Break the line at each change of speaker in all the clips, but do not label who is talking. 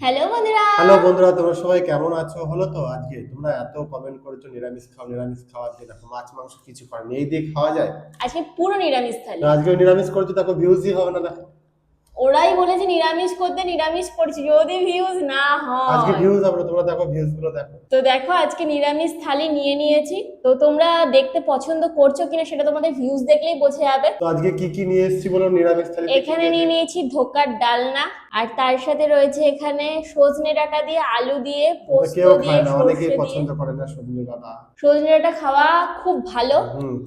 Hello বন্ধুরা।
Hello বন্ধুরা, তোমরা সবাই কেমন আছো? হলো তো আজকে তোমরা এত কমেন্ট করেছো নিরামিষ খাও নিরামিষ খাও, আজকে দেখো মাছ মাংস কিছু করেনি, এই দিয়ে খাওয়া যায়?
আজকে পুরো নিরামিষ
না,
থালি।
আজকে নিরামিষ করেছো, দেখো ভিউজই হবে না, দেখো।
ওরাই বলেছে নিরামিষ করতে, নিরামিষ করছি, যদি ভিউজ না
আজকে
হয়।
ভিউজ হবে না, তোমরা দেখো ভিউজ গুলো দেখো।
তো দেখো আজকে নিরামিষ থালি নিয়ে নিয়েছি। তো তোমরা দেখতে পছন্দ করছো কিনা সেটা তোমাদের ভিউজ দেখলেই বোঝা যাবে।
তো আজকে কি কি নিয়ে এসেছি বলো, নিরামিষ থালিতে কি
এখানে
দিয়েছে?
নিয়ে নিয়েছি ধোকার ডালনা, আর তার সাথে রয়েছে এখানে সজনে ডাঁটা দিয়ে, আলু দিয়ে,
ওটা
পোস্ত
কেউ
দিয়ে,
খায় না, অনেকেই
সর্ষে দিয়ে।
পছন্দ করে না সজনে ডাঁটা।
সজনে ডাঁটা খাওয়া খুব ভালো।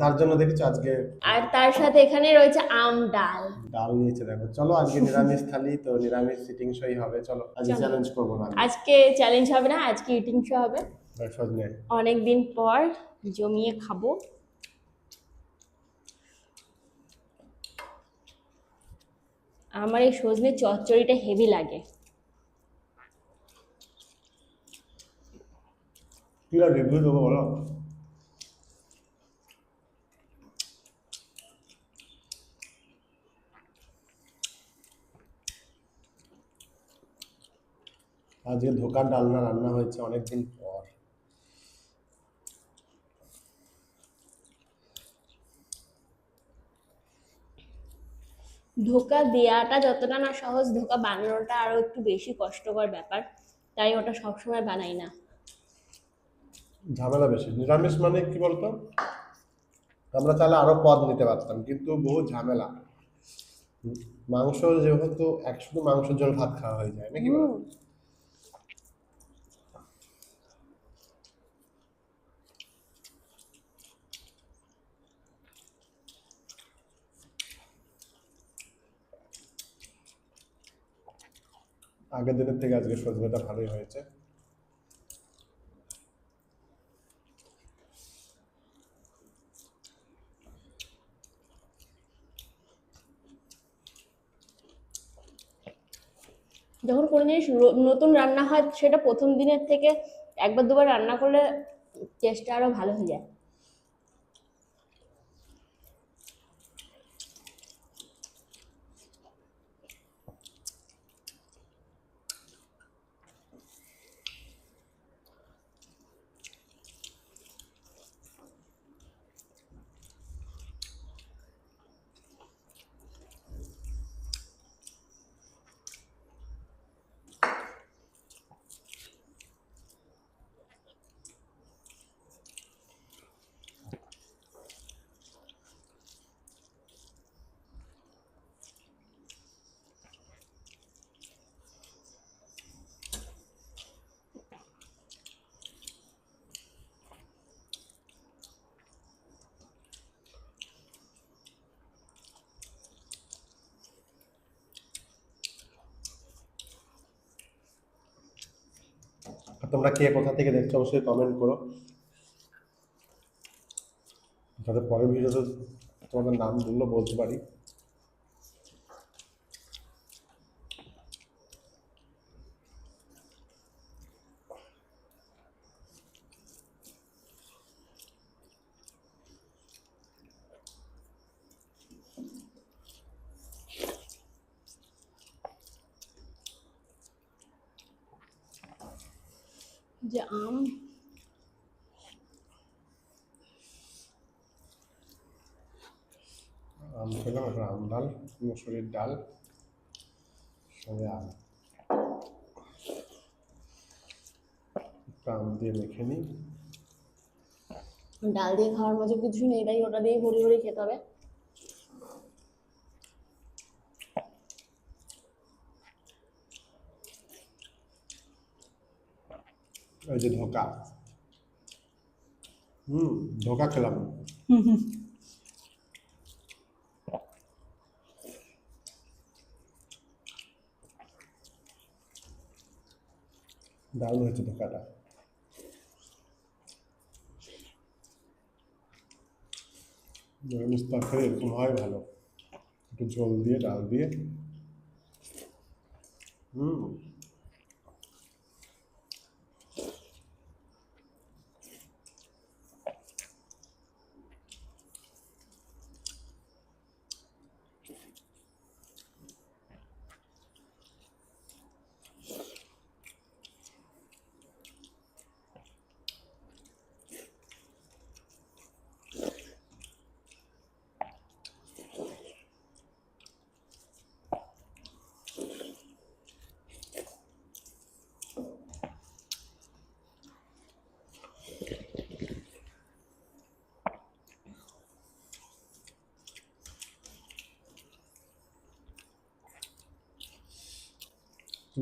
তার জন্য দেখেছো আজকে
আর তার সাথে এখানে রয়েছে আম ডাল।
ডাল নিয়েছে, দেখো। চলো আজকে নিরামিষ থালি তো নিরামিষ সিটিং শোই হবে, চলো আজকে
চলো,
চ্যালেঞ্জ করবো না আমি।
আজকে চ্যালেঞ্জ হবে না, আজকে ইটিং শো হবে।
সজনে।
অনেকদিন পর জমিয়ে খাবো। আমার এই সজনে চচ্চড়িটা হেভি লাগে।
কি আর রিভিউ দেবো বলো? আজকে ধোকার ডালনা রান্না হয়েছে অনেকদিন পর।
ধোকা দেওয়াটা যতটা না সহজ, ধোকা বানানোটা আরো একটু বেশি কষ্টকর ব্যাপার। তাই ওটা সবসময় বানাই না।
ঝামেলা বেশি নিরামিষ মানে, কি বলতো, আমরা চাইলে আরো পদ নিতে পারতাম, কিন্তু বহু ঝামেলা। মাংস যেহেতু শুধু মাংস ঝোল ভাত খাওয়া হয়ে যায় নাকি বলো?
হুম।
আগের দিনের থেকে আজকে সজনেটা ভালোই হয়েছে।
যখন কোনো জিনিস নতুন রান্না হয় সেটা প্রথম দিনের থেকে একবার দুবার রান্না করলে টেস্টটা আরো ভালো হয়ে যায়।
আর তোমরা কে কোথা থেকে দেখছো অবশ্যই কমেন্ট করো, যাতে পরের ভিডিওতে তোমাদের নামগুলো বলতে পারি।
যে আম।
আম খেলাম, এখন আম ডাল, মুসুরির ডাল, সঙ্গে আম। একটু আম দিয়ে মেখে নিই।
ডাল দিয়ে খাওয়ার মতো কিছু নেই, তাই ওটা দিয়ে ভরি ভরি খেতে হবে।
ওই যে ধোকা, ধোকা খেলাম। দারুণ হয়েছে ধোকাটা। নিরামিষ তরকারি এরকম হয় ভালো, একটু ঝোল দিয়ে ডাল দিয়ে। হুম।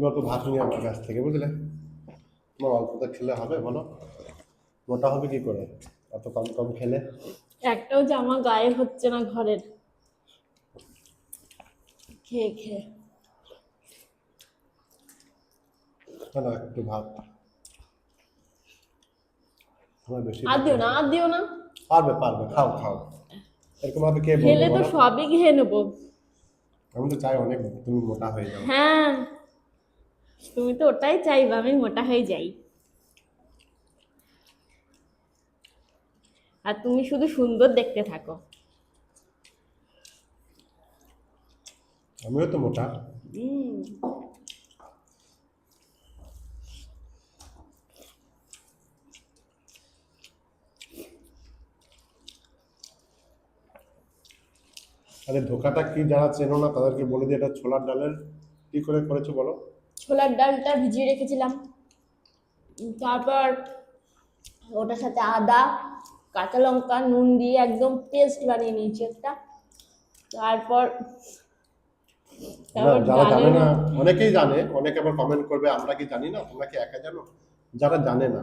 তুমি অত ভাত নিয়ে আমার কাছ থেকে, বুঝলে? তোমার অল্পটা খেলে হবে বলো? মোটা হবে কি করে এত কম কম খেলে?
একটাও জামা গায়ে হচ্ছে না ঘরের, খেয়ে খেয়ে।
না একটু ভাত, তোমার বেশি
আর
ভাত
দিও না,
লাগবে।
আর দিও না।
পারবে পারবে, খাও খাও। এরকম ভাবে কে বলবে
খেলে তো
বলো?
সবই খেয়ে নেবো।
আমি তো চাই অনেক তুমি মোটা হয়ে যাও।
হ্যাঁ, তুমি তো ওটাই চাইবা আমি মোটা হয়ে যাই, আর তুমি শুধু সুন্দর দেখতে থাকো।
আমিও তো মোটা।
হুম।
আরে ধোকাটা কি, যারা চেনো না তাদেরকে বলে দিই, এটা ছোলার ডালের। কি করে করেছো বলো?
ছোলার ডালটা ভিজিয়ে রেখেছিলাম, তারপর ওটার সাথে আদা, কাঁচা লঙ্কা, নুন দিয়ে একদম পেস্ট বানিয়ে নিয়েছি একটা। তারপর
না,
তারপর
যারা জানে
ডালের
না,
মধ্যে,
অনেকেই জানে, অনেকে আবার কমেন্ট করবে আমরা কি জানি না, তোমরা কি একা জানো? যারা জানে না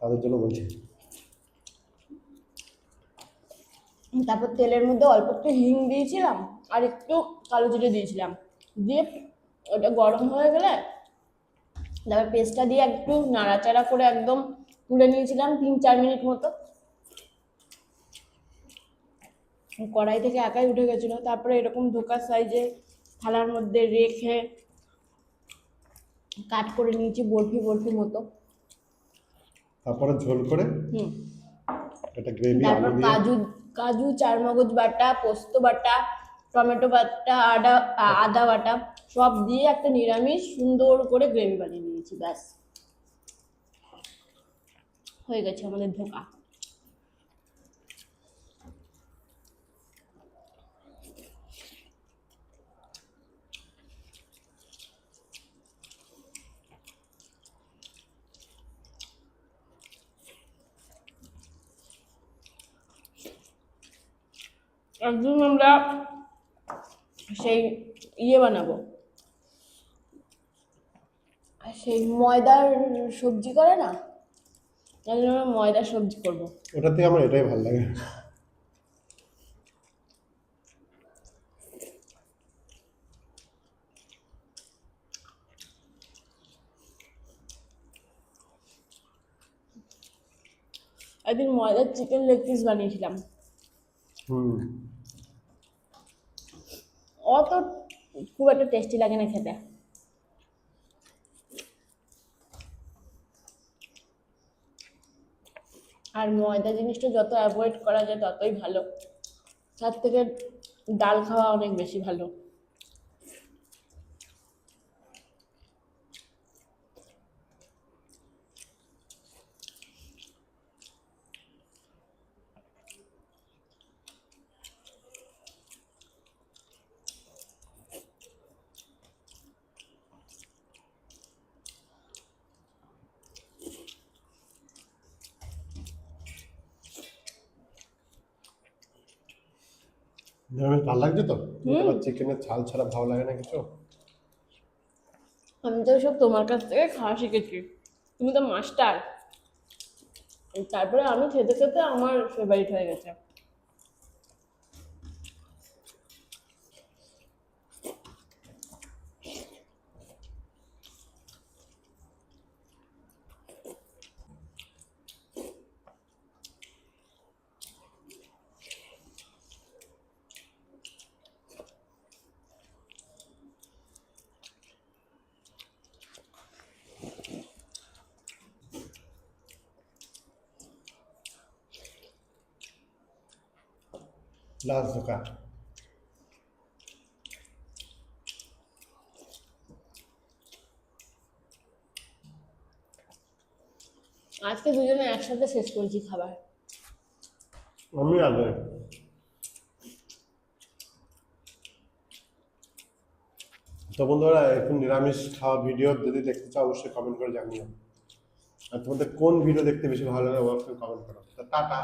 তাদের জন্য বলছি।
তারপর তেলের মধ্যে অল্প একটু হিং দিয়েছিলাম, আর একটু কালো জিরে দিয়েছিলাম, দিয়ে ওটা গরম হয়ে গেলে তারপর পেস্টটা দিয়ে একটু নাড়াচাড়া করে একদম তুলে নিয়েছিলাম 3-4 মিনিট মতো। কড়াই থেকে একাই উঠে গেছিলো। তারপরে এরকম ধোকার সাইজে থালার মধ্যে রেখে কাট করে নিয়েছি বরফি বরফি মতো।
তারপরে ঝোল করে
হুম।
এটা গ্রেভি
তারপর
আলু দিয়ে।
কাজু, কাজু, চারমগজ বাটা, পোস্ত বাটা, টমেটো বাটা, আদা বাটা সব দিয়ে একটা নিরামিষ সুন্দর করে গ্রেভি বানিয়ে নিয়েছি, ব্যাস হয়ে গেছে আমাদের ধোকা। একদিন আমরা সেই বানাবো, সেই ময়দার সবজি করে না, একদিন আমরা ময়দার সবজি করবো।
ওটা থেকে আমার এটাই ভালো লাগে।
একদিন ময়দার চিকেন লেগ পিস বানিয়েছিলাম,
হুম।
অত খুব একটা টেস্টি লাগে না খেতে। আর ময়দা জিনিসটা যত অ্যাভয়েড করা যায় ততই ভালো, তার থেকে ডাল খাওয়া অনেক বেশি ভালো।
নিরামিষ ভালো লাগছে তো?
হুম।
তোমার চিকেনের ছাল ছাড়া ভালো লাগে না কিছু?
আমি তো সব তোমার কাছ থেকে খাওয়া শিখেছি, তুমি তো মাস্টার। তারপরে আমি খেতে খেতে আমার ফেভারিট হয়ে গেছে।
লাস্ট ধোকা।
আজকে দুজনে একসাথে শেষ করেছি খাবার।
আমি আগে। তো বন্ধুরা, এরকম নিরামিষ খাওয়া ভিডিও যদি দেখতে চাও অবশ্যই কমেন্ট করে জানিও। আর তোমাদের কোন ভিডিও দেখতে বেশি ভালো লাগে অবশ্যই কমেন্ট করো। তো টাটা।